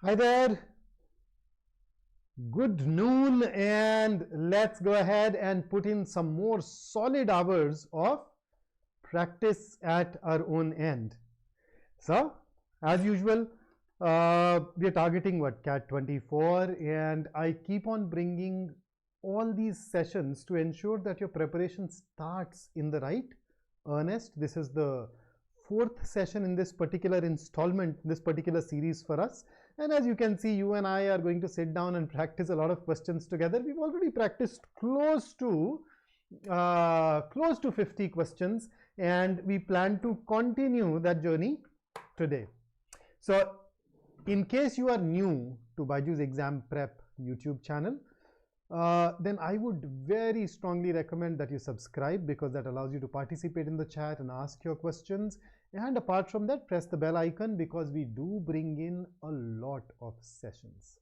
Hi there, good noon, and let's go ahead and put in some more solid hours of practice at our own end. So, as usual, we are targeting what, CAT 24, and I keep on bringing all these sessions to ensure that your preparation starts in the right earnest. This is the fourth session in this particular installment, this particular series for us. And as you can see, you and I are going to sit down and practice a lot of questions together. We've already practiced close to 50 questions, and we plan to continue that journey today. So, in case you are new to BYJU'S Exam Prep YouTube channel, then I would very strongly recommend that you subscribe, because that allows you to participate in the chat and ask your questions. And apart from that, press the bell icon, because we do bring in a lot of sessions.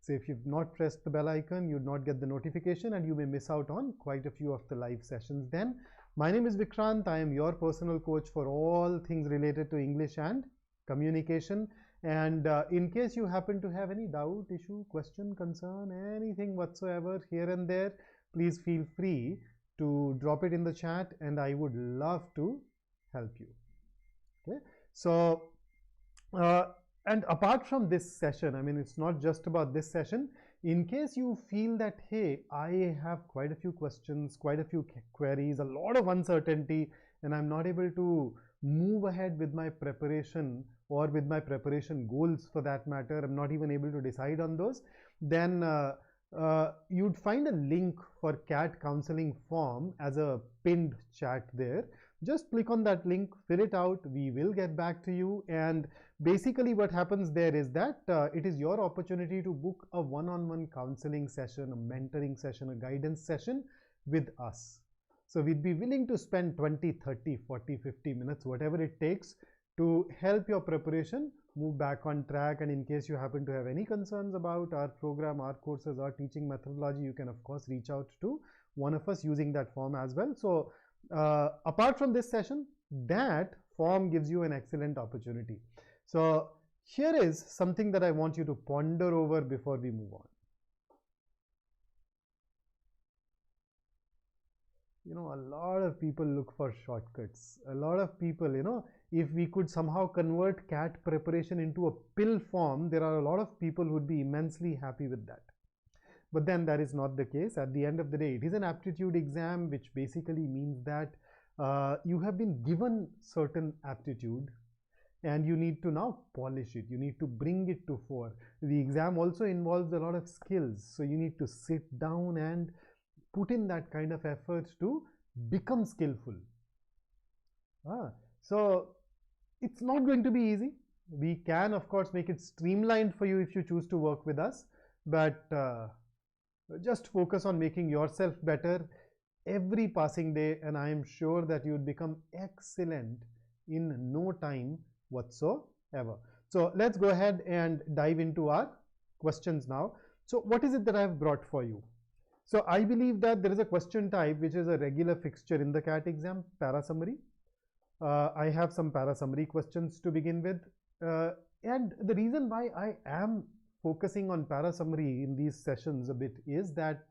So if you've not pressed the bell icon, you'd not get the notification and you may miss out on quite a few of the live sessions then. My name is Vikrant. I am your personal coach for all things related to English and communication. And in case you happen to have any doubt, issue, question, concern, anything whatsoever here and there, please feel free to drop it in the chat and I would love to help you. Okay, so and apart from this session, I mean, it's not just about this session. In case you feel that, hey, I have quite a few questions, quite a few queries, a lot of uncertainty, and I'm not able to move ahead with my preparation or with my preparation goals for that matter, I'm not even able to decide on those, then you'd find a link for CAT counseling form as a pinned chat there. Just click on that link, fill it out, we will get back to you. And basically what happens there is that it is your opportunity to book a one-on-one counseling session, a mentoring session, a guidance session with us. So we'd be willing to spend 20, 30, 40, 50 minutes, whatever it takes, to help your preparation move back on track. And in case you happen to have any concerns about our program, our courses, our teaching methodology, you can of course reach out to one of us using that form as well. So apart from this session, that form gives you an excellent opportunity. So here is something that I want you to ponder over before we move on. You know, a lot of people look for shortcuts. A lot of people, you know, if we could somehow convert CAT preparation into a pill form, there are a lot of people who would be immensely happy with that. But then that is not the case. At the end of the day, it is an aptitude exam, which basically means that you have been given certain aptitude and you need to now polish it. You need to bring it to fore. The exam also involves a lot of skills. So you need to sit down and put in that kind of effort to become skillful. So it's not going to be easy. We can of course make it streamlined for you if you choose to work with us, but just focus on making yourself better every passing day, and I am sure that you would become excellent in no time whatsoever. So let's go ahead and dive into our questions now. So what is it that I have brought for you? So I believe that there is a question type which is a regular fixture in the CAT exam, para summary. I have some para summary questions to begin with, and the reason why I am focusing on para summary in these sessions a bit is that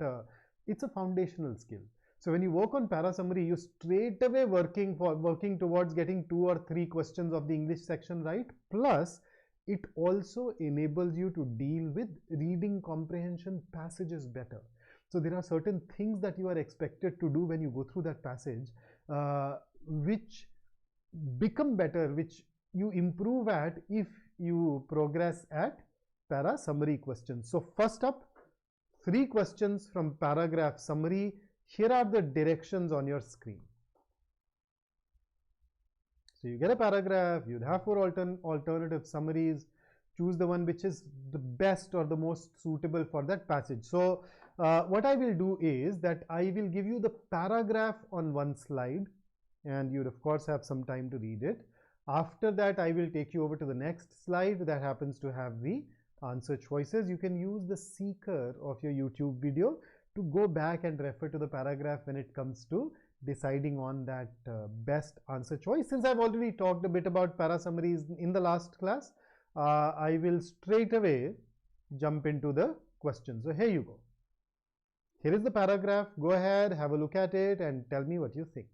it's a foundational skill. So when you work on para summary, you straight away working towards getting 2 or 3 questions of the English section right. Plus, it also enables you to deal with reading comprehension passages better. So there are certain things that you are expected to do when you go through that passage, which become better, which you improve at if you progress at para summary questions. So first up, 3 questions from paragraph summary. Here are the directions on your screen. So you get a paragraph, you'd have 4 alternative summaries. Choose the one which is the best or the most suitable for that passage. So what I will do is that I will give you the paragraph on one slide, and you'd of course have some time to read it. After that, I will take you over to the next slide that happens to have the answer choices. You can use the seeker of your YouTube video to go back and refer to the paragraph when it comes to deciding on that best answer choice. Since I've already talked a bit about para summaries in the last class, I will straight away jump into the question. So here you go. Here is the paragraph. Go ahead, have a look at it and tell me what you think.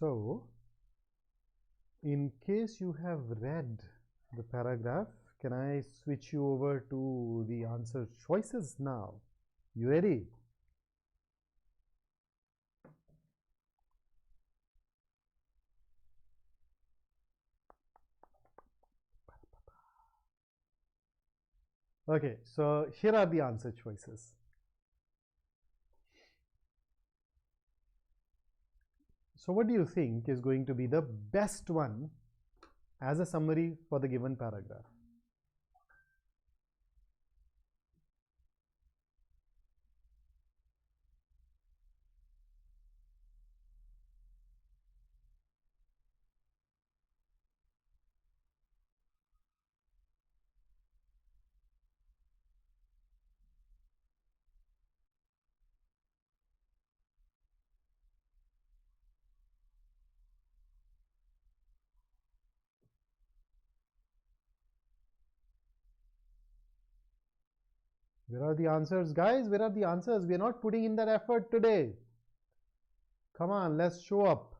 So, in case you have read the paragraph, can I switch you over to the answer choices now? You ready? Okay, so here are the answer choices. So what do you think is going to be the best one as a summary for the given paragraph? Where are the answers, guys? Where are the answers? We are not putting in that effort today. Come on, let's show up.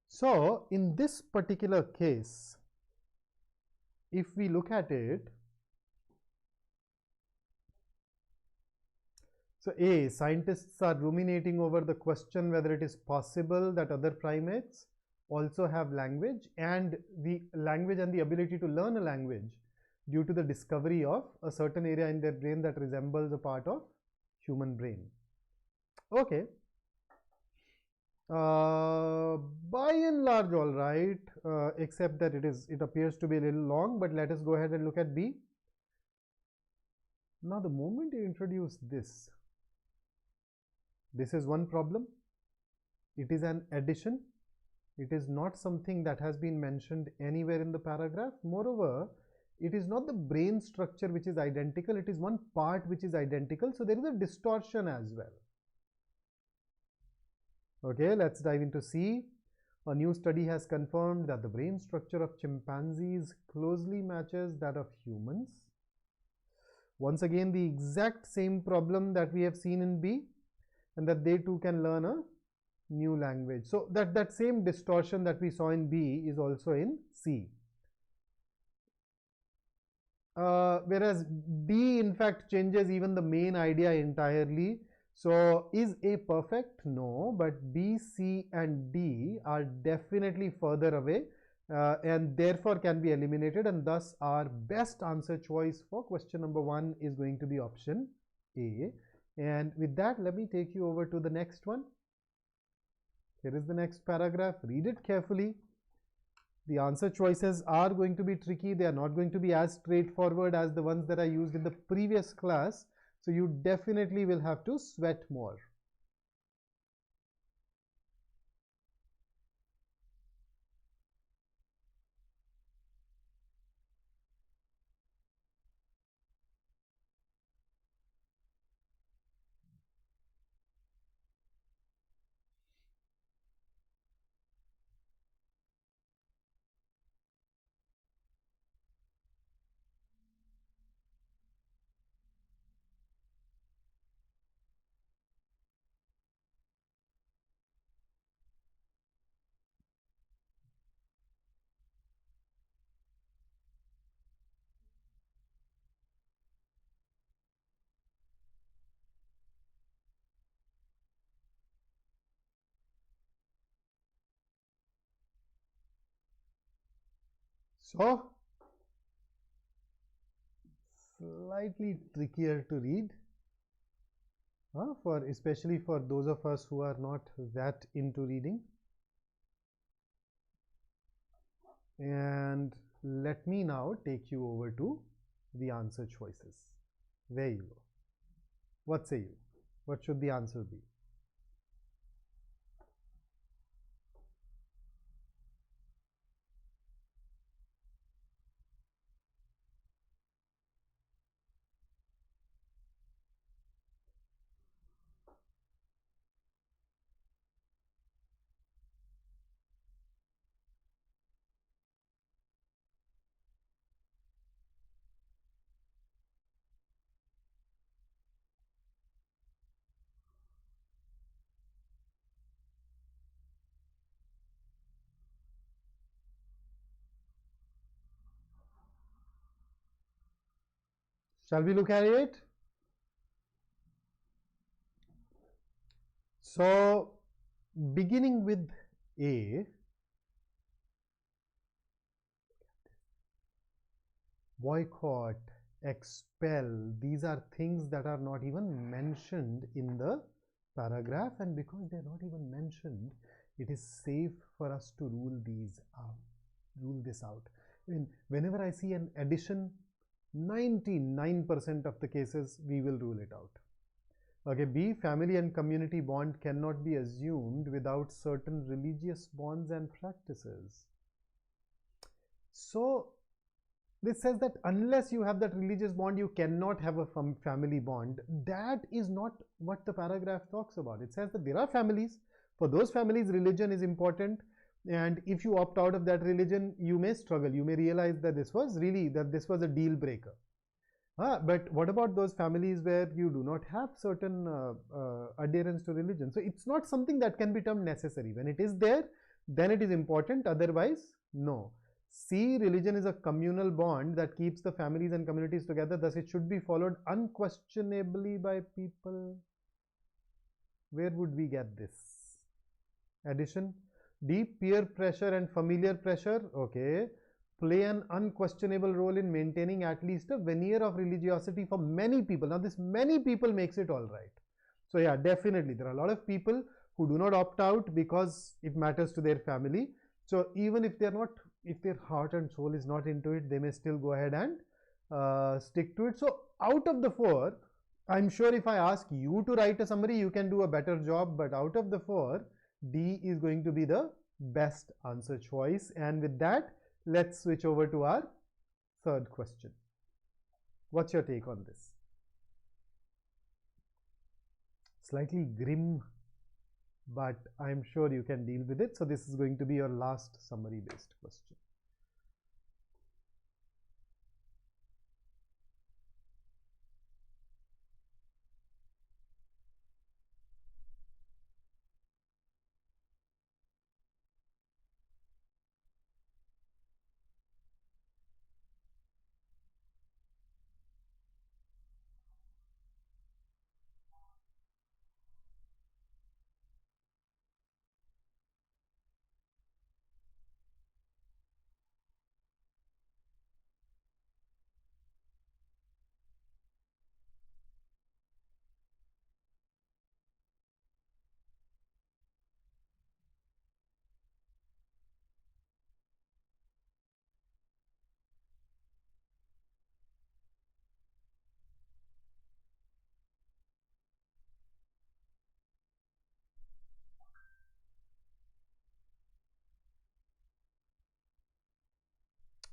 So, in this particular case, if we look at it, so A, scientists are ruminating over the question whether it is possible that other primates also have language and the ability to learn a language due to the discovery of a certain area in their brain that resembles a part of human brain. Okay. By and large, all right, except that it appears to be a little long, but let us go ahead and look at B. Now, the moment you introduce this is one problem. It is an addition. It is not something that has been mentioned anywhere in the paragraph. Moreover, it is not the brain structure which is identical. It is one part which is identical. So there is a distortion as well. Okay, let's dive into C. A new study has confirmed that the brain structure of chimpanzees closely matches that of humans. Once again, the exact same problem that we have seen in B, and that they too can learn a new language. So that same distortion that we saw in B is also in C. Whereas D in fact changes even the main idea entirely. So is A perfect? No, but B, C and D are definitely further away and therefore can be eliminated, and thus our best answer choice for question number 1 is going to be option A. And with that, let me take you over to the next one. Here is the next paragraph. Read it carefully. The answer choices are going to be tricky. They are not going to be as straightforward as the ones that I used in the previous class. So you definitely will have to sweat more. So, slightly trickier to read, for especially for those of us who are not that into reading. And let me now take you over to the answer choices. There you go. What say you? What should the answer be? Shall we look at it? So, beginning with A, boycott, expel, these are things that are not even mentioned in the paragraph, and because they're not even mentioned, it is safe for us to rule these out, rule this out. I mean, whenever I see an addition, 99% of the cases we will rule it out. Okay, B, family and community bond cannot be assumed without certain religious bonds and practices. So this says that unless you have that religious bond, you cannot have a family bond. That is not what the paragraph talks about. It says that there are families. For those families, religion is important. And if you opt out of that religion, you may struggle. You may realize that this was a deal breaker. But what about those families where you do not have certain adherence to religion? So it's not something that can be termed necessary. When it is there, then it is important. Otherwise, no. C, religion is a communal bond that keeps the families and communities together. Thus, it should be followed unquestionably by people. Where would we get this? Addition. D, peer pressure and familiar pressure. Okay. Play an unquestionable role in maintaining at least a veneer of religiosity for many people. Now, this many people makes it all right. So, yeah, definitely. There are a lot of people who do not opt out because it matters to their family. So, even if they're not, if their heart and soul is not into it, they may still go ahead and stick to it. So, out of the four, I'm sure if I ask you to write a summary, you can do a better job. But out of the four, D is going to be the best answer choice. And with that, let's switch over to our third question. What's your take on this? Slightly grim, but I'm sure you can deal with it. So this is going to be your last summary based question.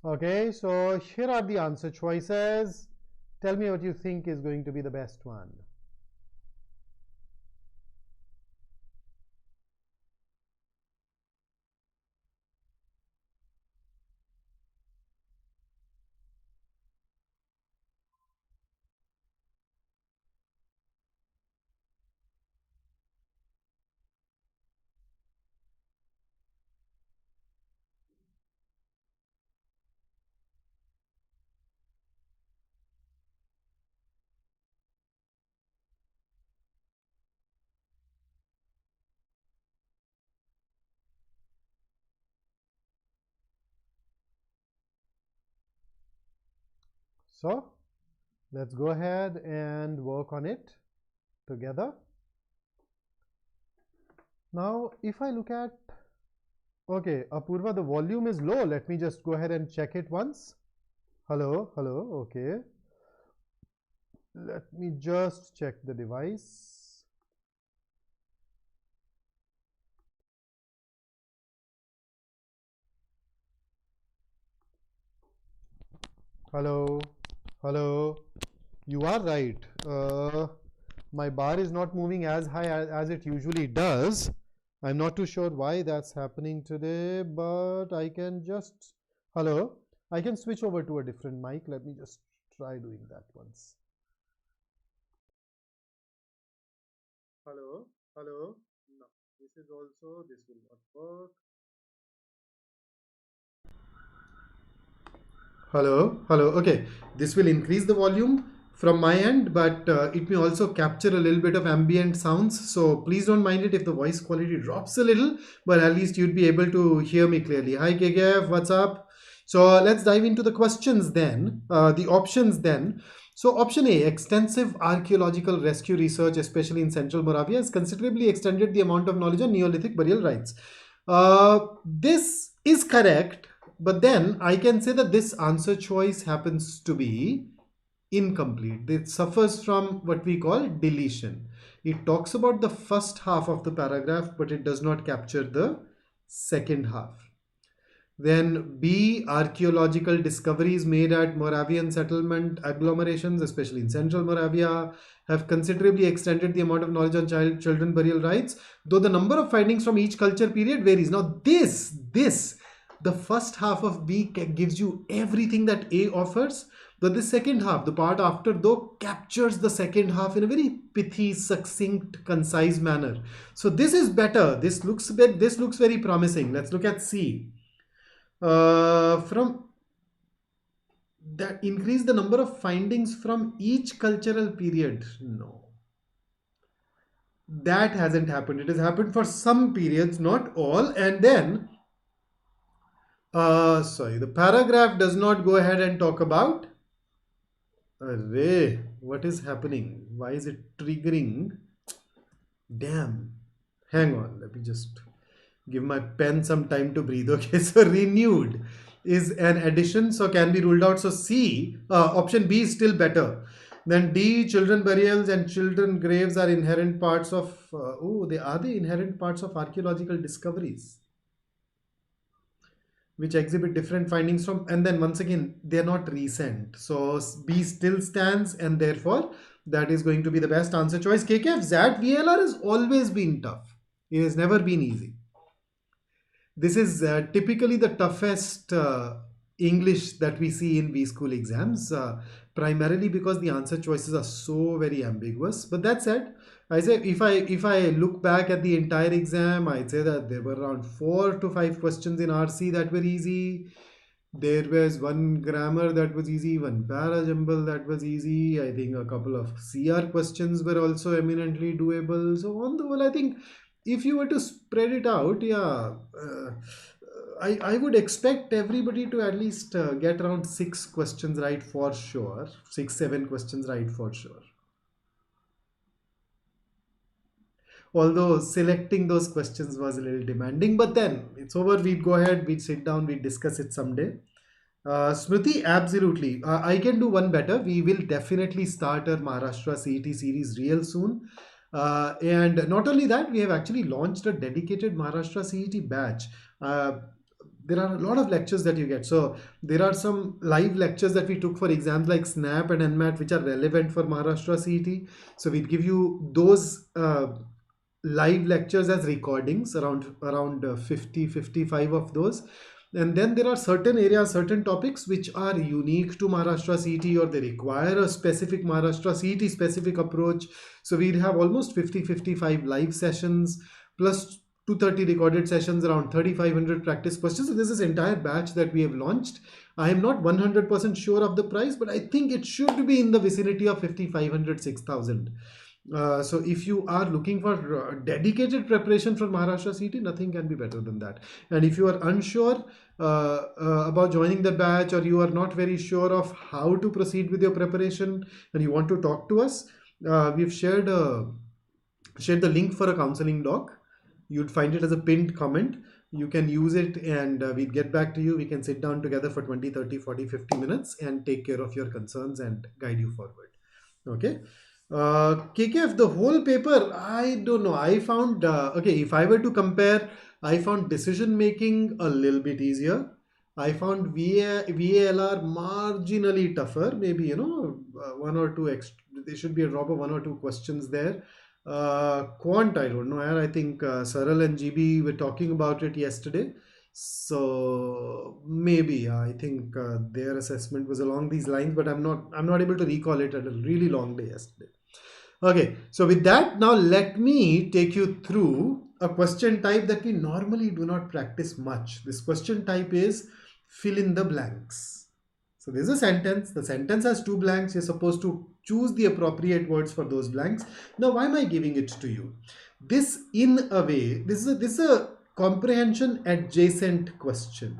Okay, so here are the answer choices. Tell me what you think is going to be the best one. So let's go ahead and work on it together. Now, if I look at, okay, Apurva, the volume is low. Let me just go ahead and check it once. Hello, hello, okay. Let me just check the device. Hello, hello. You are right. My bar is not moving as high as it usually does. I'm not too sure why that's happening today, but I can just, hello, I can switch over to a different mic. Let me just try doing that once. Hello, hello. No, this is also, this will not work. Hello, hello. Okay, this will increase the volume from my end, but it may also capture a little bit of ambient sounds. So please don't mind it if the voice quality drops a little, but at least you'd be able to hear me clearly. Hi KKF, what's up? So let's dive into the questions then, the options then. So option A, extensive archaeological rescue research, especially in central Moravia, has considerably extended the amount of knowledge on Neolithic burial rites. This is correct, but then I can say that this answer choice happens to be incomplete. It suffers from what we call deletion. It talks about the first half of the paragraph, but it does not capture the second half. Then B, archaeological discoveries made at Moravian settlement agglomerations, especially in central Moravia, have considerably extended the amount of knowledge on children burial rites, though the number of findings from each culture period varies. Now the first half of B gives you everything that A offers, but the second half, the part after, though, captures the second half in a very pithy, succinct, concise manner. So this is better. This looks very promising. Let's look at C. From that, increase the number of findings from each cultural period. No, that hasn't happened. It has happened for some periods, not all. And then sorry, the paragraph does not go ahead and talk about, array, what is happening? Why is it triggering? Damn, hang on, let me just give my pen some time to breathe. Okay, so renewed is an addition, so can be ruled out. So C, option B is still better. Then D, children burials and children graves are inherent parts of, they are the inherent parts of archaeological discoveries, which exhibit different findings from, and then once again, they're not recent. So B still stands, and therefore that is going to be the best answer choice. KKF, ZAT VLR has always been tough. It has never been easy. This is typically the toughest English that we see in B school exams, primarily because the answer choices are so very ambiguous. But that said, I say if I look back at the entire exam, I'd say that there were around 4 to 5 questions in RC that were easy. There was one grammar that was easy, one para jumble that was easy. I think a couple of CR questions were also eminently doable. So on the whole, I think if you were to spread it out, yeah, I would expect everybody to at least get around 6 questions right for sure. 6-7 questions right for sure. Although selecting those questions was a little demanding, but then it's over. We'd go ahead, we'd sit down, we'd discuss it someday. Smriti, absolutely. I can do one better. We will definitely start our Maharashtra CET series real soon. And not only that, we have actually launched a dedicated Maharashtra CET batch. There are a lot of lectures that you get. So there are some live lectures that we took for exams like SNAP and NMAT, which are relevant for Maharashtra CET. So we'd give you those live lectures as recordings, around 50-55 of those. And then there are certain areas, certain topics which are unique to Maharashtra CET, or they require a specific Maharashtra CET specific approach. So we'd have almost 50-55 live sessions plus 230 recorded sessions, around 3,500 practice questions. So this is entire batch that we have launched. I am not 100% sure of the price, but I think it should be in the vicinity of 5,500, 6,000. So if you are looking for dedicated preparation for Maharashtra CT, nothing can be better than that. And if you are unsure about joining the batch, or you are not very sure of how to proceed with your preparation and you want to talk to us, we've shared the link for a counseling doc. You'd find it as a pinned comment. You can use it, and we'd get back to you. We can sit down together for 20, 30, 40, 50 minutes and take care of your concerns and guide you forward. Okay. KKF, the whole paper, I don't know. I found, okay, if I were to compare, I found decision making a little bit easier. I found VALR marginally tougher. Maybe, one or two extra, there should be a drop of one or two questions there. Quant, I don't know. And I think Saral and GB were talking about it yesterday. So maybe I think their assessment was along these lines, but I'm not able to recall it. At a really long day yesterday. Okay, so with that, now let me take you through a question type that we normally do not practice much. This question type is fill in the blanks. So there's a sentence. The sentence has two blanks. You're supposed to choose the appropriate words for those blanks. Now, why am I giving it to you? This, in a way, this is a comprehension adjacent question.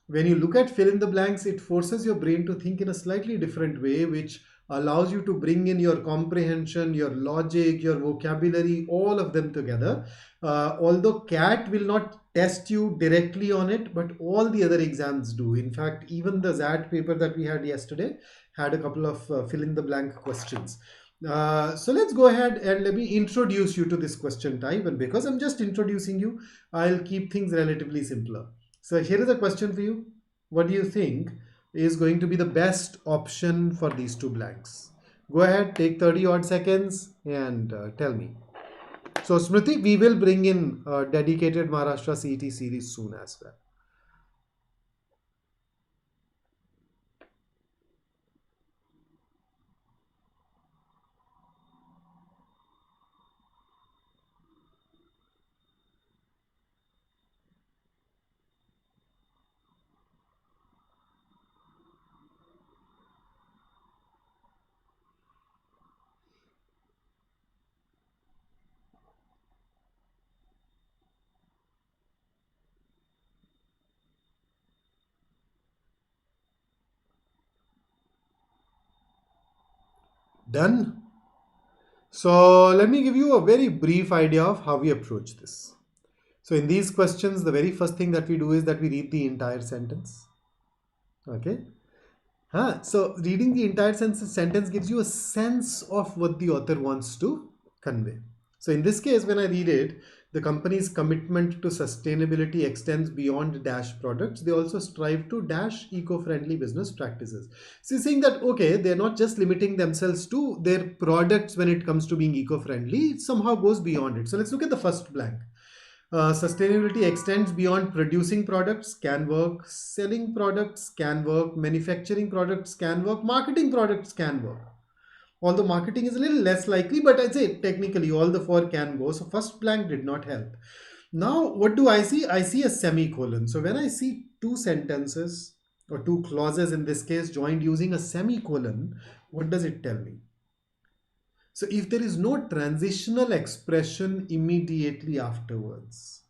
When you look at fill in the blanks, it forces your brain to think in a slightly different way, which allows you to bring in your comprehension, your logic, your vocabulary, all of them together. Although CAT will not test you directly on it, but all the other exams do. In fact, even the ZAT paper that we had yesterday had a couple of fill in the blank questions. So let's go ahead and let me introduce you to this question type. And because I'm just introducing you, I'll keep things relatively simpler. So here is a question for you. What do you think is going to be the best option for these two blanks? Go ahead, take 30 odd seconds and tell me. So Smriti, we will bring in a dedicated Maharashtra CET series soon as well. Done? So let me give you a very brief idea of how we approach this. So in these questions, the very first thing that we do is that we read the entire sentence. Okay. So reading the entire sentence gives you a sense of what the author wants to convey. So in this case, when I read it, the company's commitment to sustainability extends beyond dash products. They also strive to dash eco-friendly business practices. So saying that, okay, they're not just limiting themselves to their products when it comes to being eco-friendly, it somehow goes beyond it. So let's look at the first blank. Sustainability extends beyond producing products, can work, selling products, can work, manufacturing products, can work, marketing products, can work. Although marketing is a little less likely, but I'd say technically all the four can go. So first blank did not help. Now, what do I see? I see a semicolon. So when I see two sentences or two clauses in this case joined using a semicolon, what does it tell me? So if there is no transitional expression immediately afterwards,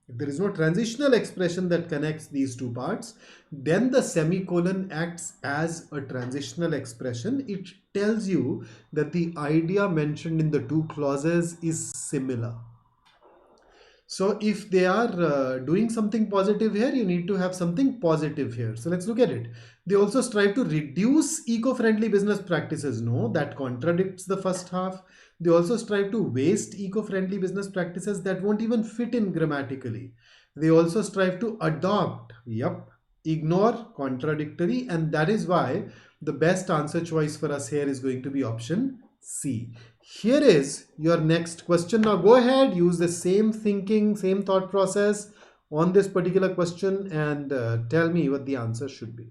if there is no transitional expression that connects these two parts, then the semicolon acts as a transitional expression. It tells you that the idea mentioned in the two clauses is similar. So if they are doing something positive here, you need to have something positive here. So let's look at it. They also strive to reduce eco-friendly business practices. No, that contradicts the first half. They also strive to waste eco-friendly business practices that won't even fit in grammatically. They also strive to adopt. Yup. Ignore, contradictory, and that is why the best answer choice for us here is going to be option C. Here is your next question. Now go ahead, use the same thinking, same thought process on this particular question and tell me what the answer should be.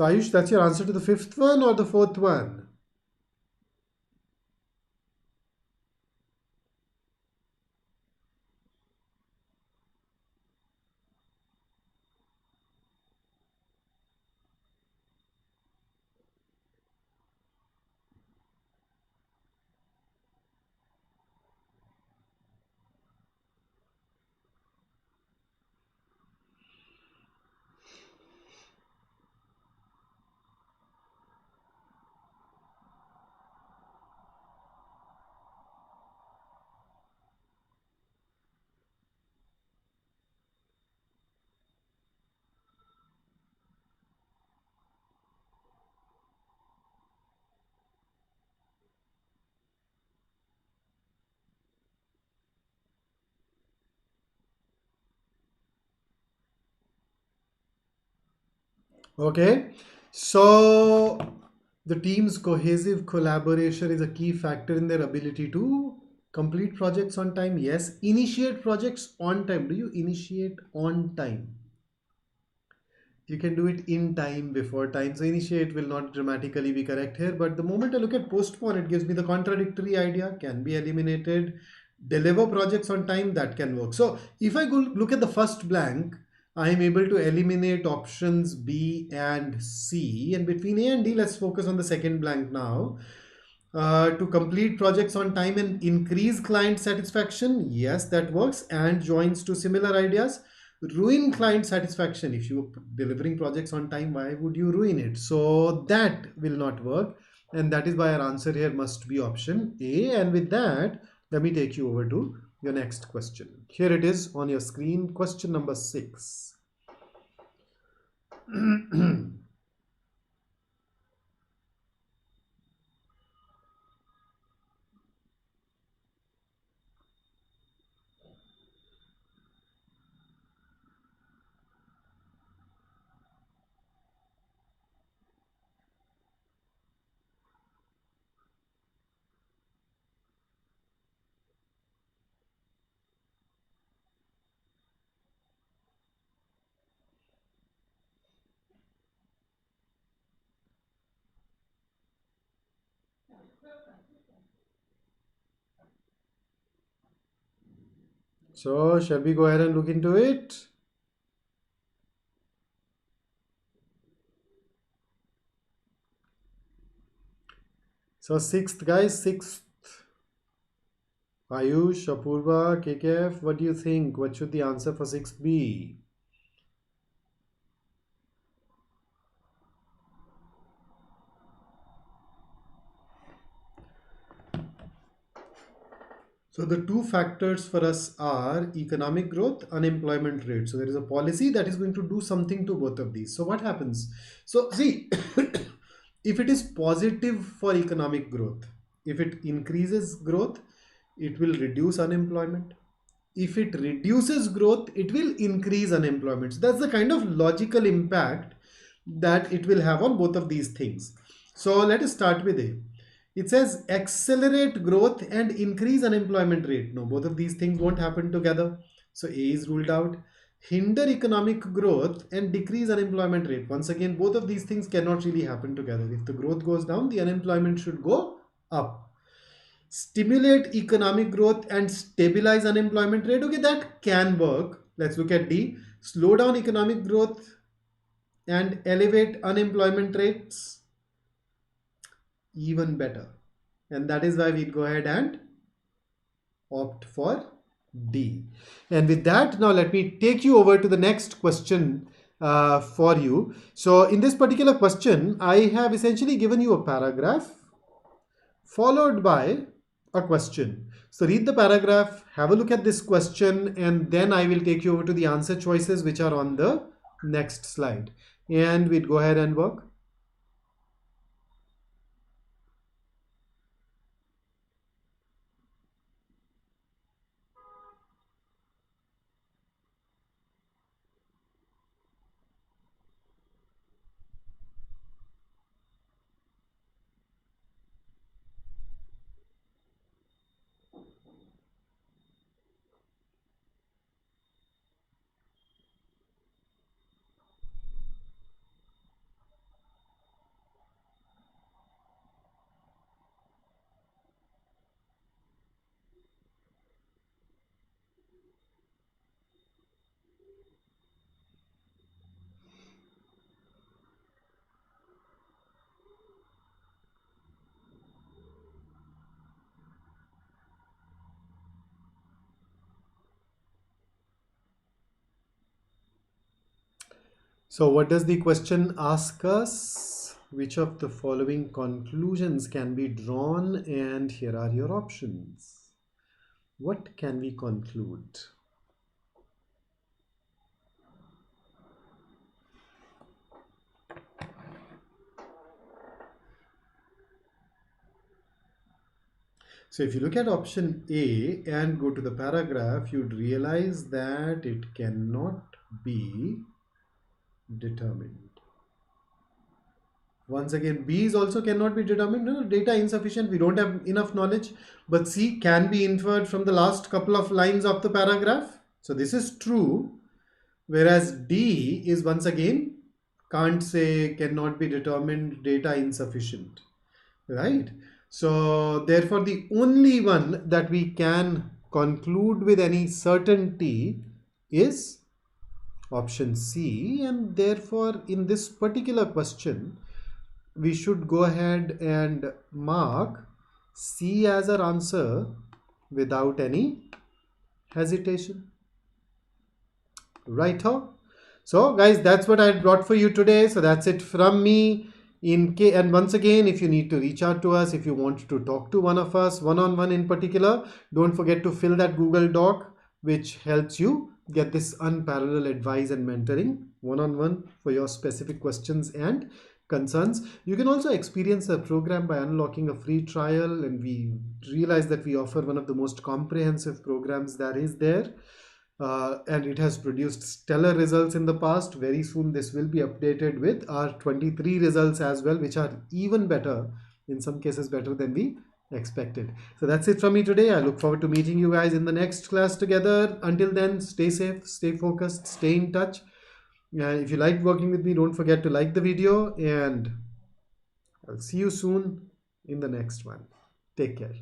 So Ayush, that's your answer to the fifth one or the fourth one? Okay, so the team's cohesive collaboration is a key factor in their ability to complete projects on time. Yes, initiate projects on time. Do you initiate on time? You can do it in time, before time. So initiate will not dramatically be correct here. But the moment I look at postpone, it gives me the contradictory idea, can be eliminated. Deliver projects on time, that can work. So if I go look at the first blank, I am able to eliminate options B and C. And between A and D, let's focus on the second blank now. To complete projects on time and increase client satisfaction, yes, that works. And joins to similar ideas. Ruin client satisfaction. If you are delivering projects on time, why would you ruin it? So that will not work, and that is why our answer here must be option A. And with that, let me take you over to your next question. Here it is on your screen, question number 6. So shall we go ahead and look into it? So sixth, guys, sixth. Ayush, Apurva, KKF, what do you think? What should the answer for sixth be? So the two factors for us are economic growth, unemployment rate. So there is a policy that is going to do something to both of these. So what happens? So see, if it is positive for economic growth, if it increases growth, it will reduce unemployment. If it reduces growth, it will increase unemployment. So that's the kind of logical impact that it will have on both of these things. So let us start with A. It says accelerate growth and increase unemployment rate. No, both of these things won't happen together. So A is ruled out. Hinder economic growth and decrease unemployment rate. Once again, both of these things cannot really happen together. If the growth goes down, the unemployment should go up. Stimulate economic growth and stabilize unemployment rate. Okay, that can work. Let's look at D. Slow down economic growth and elevate unemployment rates. Even better. And that is why we'd go ahead and opt for D. And with that, now let me take you over to the next question for you. So in this particular question, I have essentially given you a paragraph followed by a question. So read the paragraph, have a look at this question, and then I will take you over to the answer choices which are on the next slide. And we'd go ahead and work. So what does the question ask us? Which of the following conclusions can be drawn? And here are your options. What can we conclude? So if you look at option A and go to the paragraph, you'd realize that it cannot be determined. Once again, B is also cannot be determined. No, data insufficient, we don't have enough knowledge. But C can be inferred from the last couple of lines of the paragraph. So this is true. Whereas D is once again can't say, cannot be determined, data insufficient, right? So therefore the only one that we can conclude with any certainty is option C, and therefore in this particular question we should go ahead and mark C as our answer without any hesitation. Right? So guys, that's what I brought for you today. So that's it from me. And once again, if you need to reach out to us, if you want to talk to one of us one-on-one in particular, don't forget to fill that Google Doc, which helps you get this unparalleled advice and mentoring one-on-one for your specific questions and concerns. You can also experience the program by unlocking a free trial, and we realize that we offer one of the most comprehensive programs that is there. And it has produced stellar results in the past. Very soon this will be updated with our 23 results as well, which are even better, in some cases better than we expected. So that's it from me today. I look forward to meeting you guys in the next class together. Until then, stay safe, stay focused, stay in touch. If you liked working with me, don't forget to like the video, and I'll see you soon in the next one. Take care.